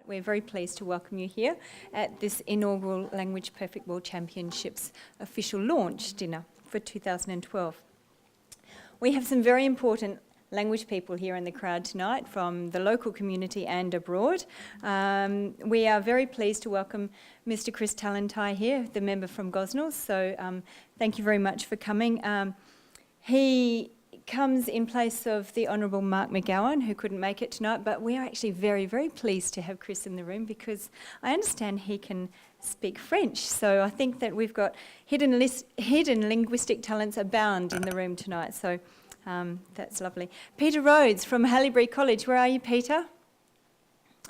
We're very pleased to welcome you here at this inaugural Language Perfect World Championships official launch dinner for 2012. We have some very important language people here in the crowd tonight from the local community and abroad. We are very pleased to welcome Mr. Chris Tallenty here, the member from Gosnells, so thank you very much for coming. He comes in place of the Honourable Mark McGowan, who couldn't make it tonight, but we are actually very, very pleased to have Chris in the room because I understand he can speak French, so I think that we've got hidden linguistic talents abound in the room tonight, so that's lovely. Peter Rhodes from Haileybury College. Where are you, Peter?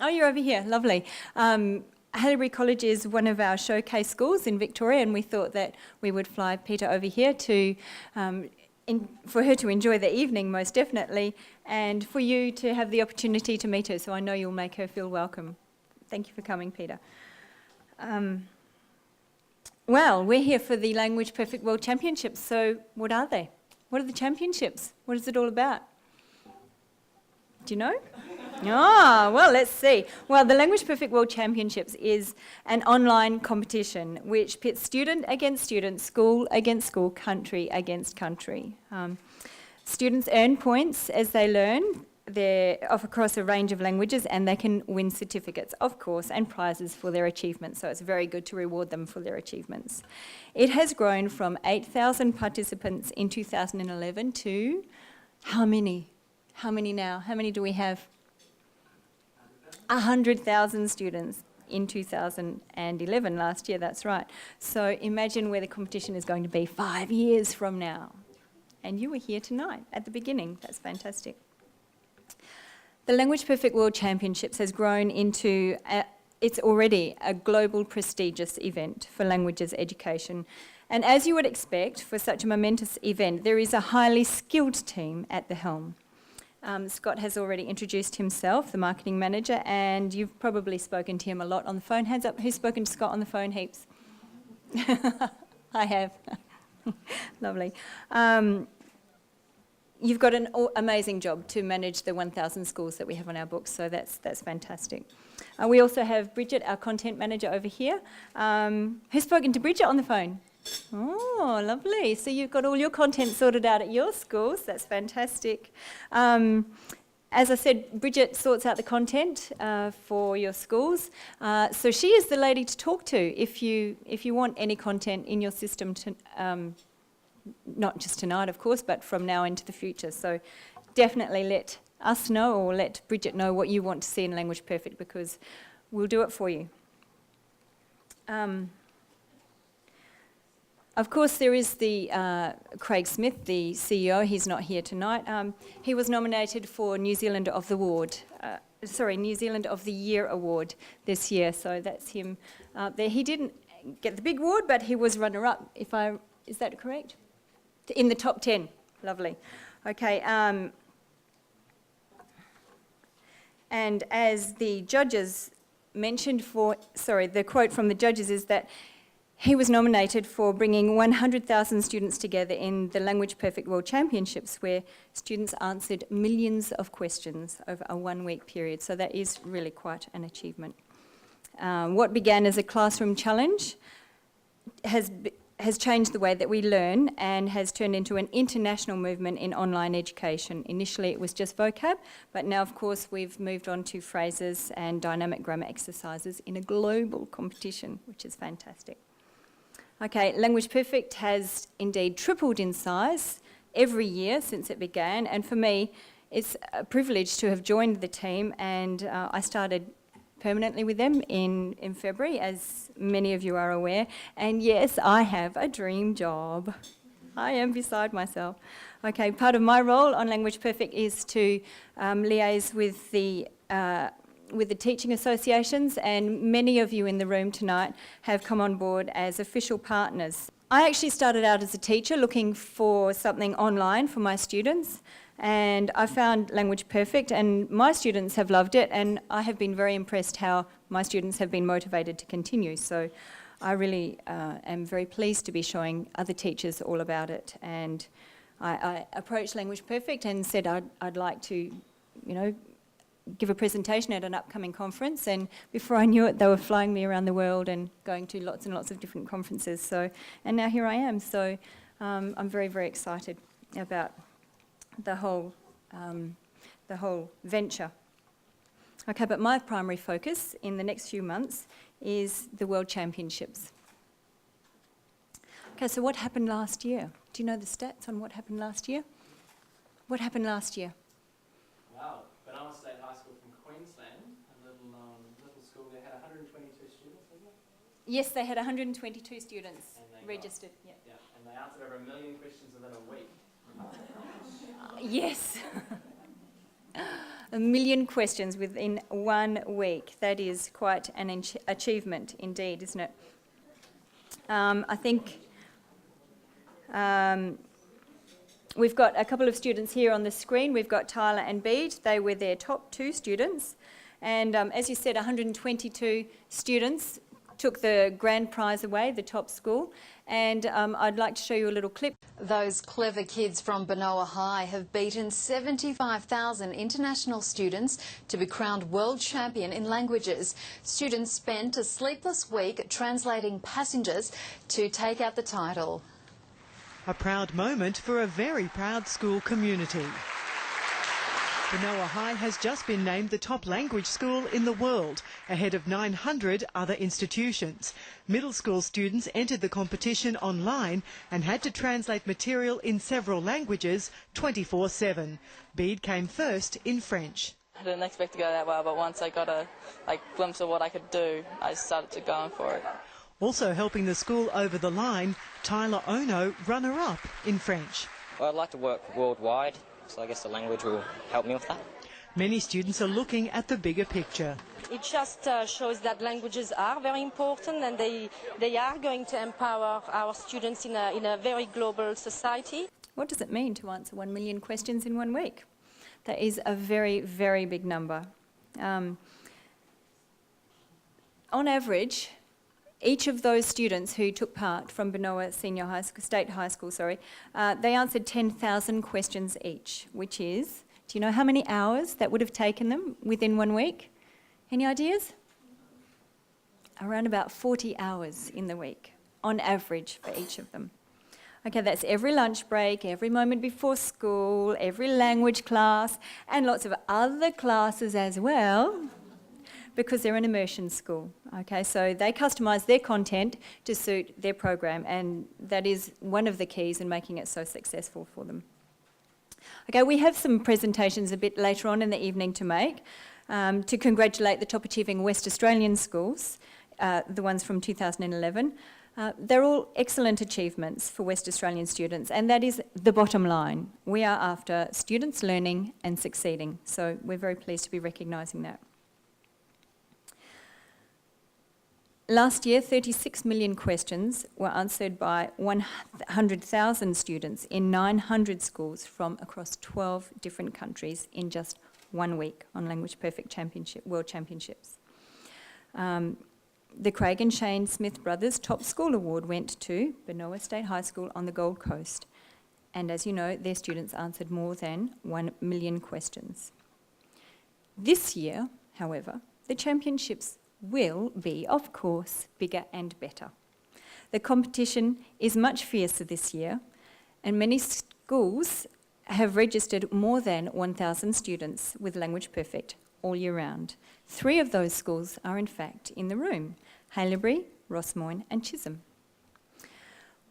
Oh, you're over here. Lovely. Haileybury College is one of our showcase schools in Victoria, and we thought that we would fly Peter over here to for her to enjoy the evening, most definitely, and for you to have the opportunity to meet her, so I know you'll make her feel welcome. Thank you for coming, Peter. Well, we're here for the Language Perfect World Championships, so what are they? What are the championships? What is it all about? Do you know? Well, let's see. Well, the Language Perfect World Championships is an online competition which pits student against student, school against school, country against country. Students earn points as they learn. They're across a range of languages, and they can win certificates, of course, and prizes for their achievements, so it's very good to reward them for their achievements. It has grown from 8,000 participants in 2011 to how many? How many now? How many do we have? 100,000 students in 2011, last year, that's right. So imagine where the competition is going to be 5 years from now. And you were here tonight at the beginning. That's fantastic. The Language Perfect World Championships has grown into, it's already a global prestigious event for languages education. And as you would expect for such a momentous event, there is a highly skilled team at the helm. Scott has already introduced himself, the marketing manager, and you've probably spoken to him a lot on the phone. Hands up, who's spoken to Scott on the phone? Heaps. I have. Lovely. You've got an amazing job to manage the 1,000 schools that we have on our books, so that's fantastic. We also have Bridget, our content manager, over here. Who's spoken to Bridget on the phone? Oh, lovely. So you've got all your content sorted out at your schools. That's fantastic. As I said, Bridget sorts out the content for your schools. So she is the lady to talk to if you want any content in your system, not just tonight, of course, but from now into the future. So definitely let us know, or let Bridget know what you want to see in Language Perfect, because we'll do it for you. Of course, there is the Craig Smith, the CEO. He's not here tonight. He was nominated for New Zealand of the Year award this year. So that's him there. He didn't get the big award, but he was runner-up. Is that correct? In the top 10. Lovely. Okay. And as the judges mentioned, the quote from the judges is that he was nominated for bringing 100,000 students together in the Language Perfect World Championships, where students answered millions of questions over a 1-week period. So that is really quite an achievement. What began as a classroom challenge has changed the way that we learn and has turned into an international movement in online education. Initially it was just vocab, but now of course we've moved on to phrases and dynamic grammar exercises in a global competition, which is fantastic. Okay, Language Perfect has indeed tripled in size every year since it began, and for me it's a privilege to have joined the team, and I started permanently with them in February, as many of you are aware, and yes, I have a dream job. I am beside myself. Okay, part of my role on Language Perfect is to liaise with the teaching associations, and many of you in the room tonight have come on board as official partners. I actually started out as a teacher looking for something online for my students, and I found Language Perfect, and my students have loved it, and I have been very impressed how my students have been motivated to continue. So I really am very pleased to be showing other teachers all about it, and I approached Language Perfect and said I'd like to, give a presentation at an upcoming conference, and before I knew it, they were flying me around the world and going to lots and lots of different conferences. So, and now here I am. So I'm very, very excited about the whole venture. Okay, but my primary focus in the next few months is the World Championships. Okay, so what happened last year? Do you know the stats on what happened last year? What happened last year? Wow, Benalla State High School from Queensland, a little school, they had 122 students, wasn't it? Yes, they had 122 students registered. Yeah, and they answered over 1 million questions within a week. Yes. 1 million questions within 1 week. That is quite an achievement indeed, isn't it? I think we've got a couple of students here on the screen. We've got Tyler and Bede. They were their top 2 students. And as you said, 122 students took the grand prize away, the top school. And I'd like to show you a little clip. Those clever kids from Benoa High have beaten 75,000 international students to be crowned world champion in languages. Students spent a sleepless week translating passengers to take out the title. A proud moment for a very proud school community. Benoa High has just been named the top language school in the world, ahead of 900 other institutions. Middle school students entered the competition online and had to translate material in several languages 24/7. Bede came first in French. I didn't expect to go that well, but once I got a glimpse of what I could do, I started to go for it. Also helping the school over the line, Tyler Ono, runner-up in French. Well, I'd like to work worldwide, so I guess the language will help me with that. Many students are looking at the bigger picture. It just shows that languages are very important, and they are going to empower our students in a very global society. What does it mean to answer 1 million questions in 1 week? That is a very, very big number. On average, each of those students who took part from Benoa State High School, they answered 10,000 questions each, which is, do you know how many hours that would have taken them within 1 week? Any ideas? Around about 40 hours in the week, on average for each of them. Okay, that's every lunch break, every moment before school, every language class, and lots of other classes as well, because they're an immersion school. Okay, so they customise their content to suit their program, and that is one of the keys in making it so successful for them. Okay, we have some presentations a bit later on in the evening to make to congratulate the top achieving West Australian schools, the ones from 2011. They're all excellent achievements for West Australian students, and that is the bottom line. We are after students learning and succeeding, so we're very pleased to be recognising that. Last year, 36 million questions were answered by 100,000 students in 900 schools from across 12 different countries in just 1 week on Language Perfect World Championships. The Craig and Shane Smith Brothers Top School Award went to Benoa State High School on the Gold Coast. And as you know, their students answered more than 1 million questions. This year, however, the championships will be, of course, bigger and better. The competition is much fiercer this year, and many schools have registered more than 1,000 students with Language Perfect all year round. 3 of those schools are in fact in the room: Haileybury, Rossmoyne and Chisholm.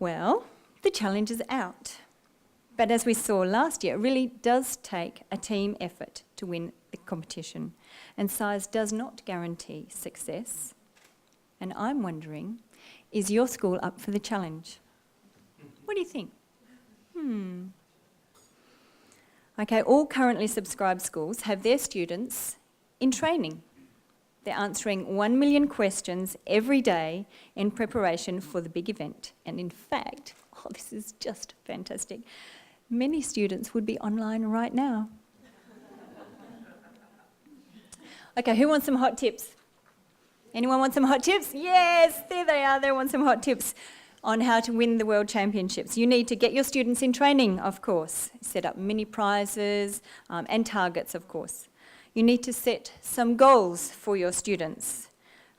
Well, the challenge is out. But as we saw last year, it really does take a team effort to win the competition, and size does not guarantee success. And I'm wondering, is your school up for the challenge? What do you think? Okay, all currently subscribed schools have their students in training. They're answering 1 million questions every day in preparation for the big event. And in fact, this is just fantastic, many students would be online right now. Okay, who wants some hot tips? Anyone want some hot tips? Yes, there they are. They want some hot tips on how to win the World Championships. You need to get your students in training, of course. Set up mini prizes and targets, of course. You need to set some goals for your students.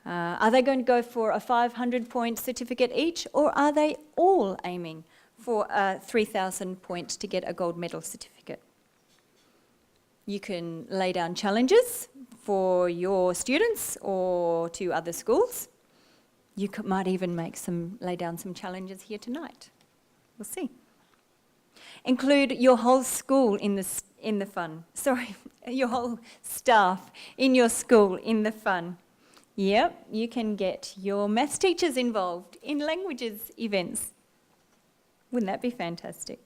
Are they going to go for a 500-point certificate each, or are they all aiming for a 3,000 points to get a gold medal certificate? You can lay down challenges for your students or to other schools. You might even lay down some challenges here tonight. We'll see. Include your whole school in the fun. Sorry, your whole staff in your school in the fun. Yep, you can get your maths teachers involved in languages events. Wouldn't that be fantastic?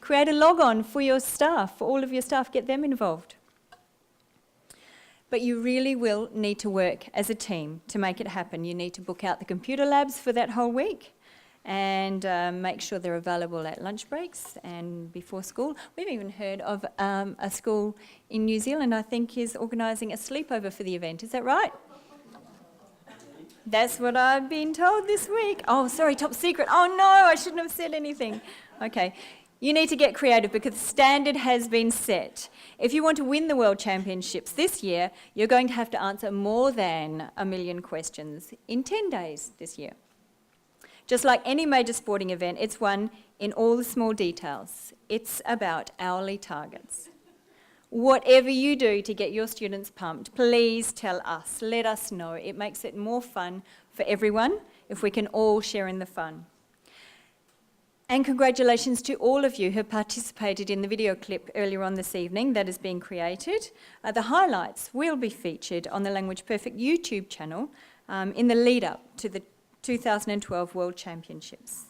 Create a log-on for your staff, for all of your staff, get them involved. But you really will need to work as a team to make it happen. You need to book out the computer labs for that whole week and make sure they're available at lunch breaks and before school. We've even heard of a school in New Zealand, I think, is organising a sleepover for the event. Is that right? That's what I've been told this week. Oh, sorry, top secret. Oh no, I shouldn't have said anything. Okay. You need to get creative because the standard has been set. If you want to win the World Championships this year, you're going to have to answer more than 1 million questions in 10 days this year. Just like any major sporting event, it's won in all the small details. It's about hourly targets. Whatever you do to get your students pumped, please tell us, let us know. It makes it more fun for everyone if we can all share in the fun. And congratulations to all of you who participated in the video clip earlier on this evening that is being created. The highlights will be featured on the Language Perfect YouTube channel in the lead up to the 2012 World Championships.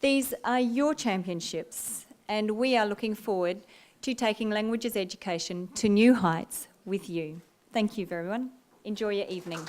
These are your championships, and we are looking forward to taking languages education to new heights with you. Thank you, everyone. Enjoy your evening.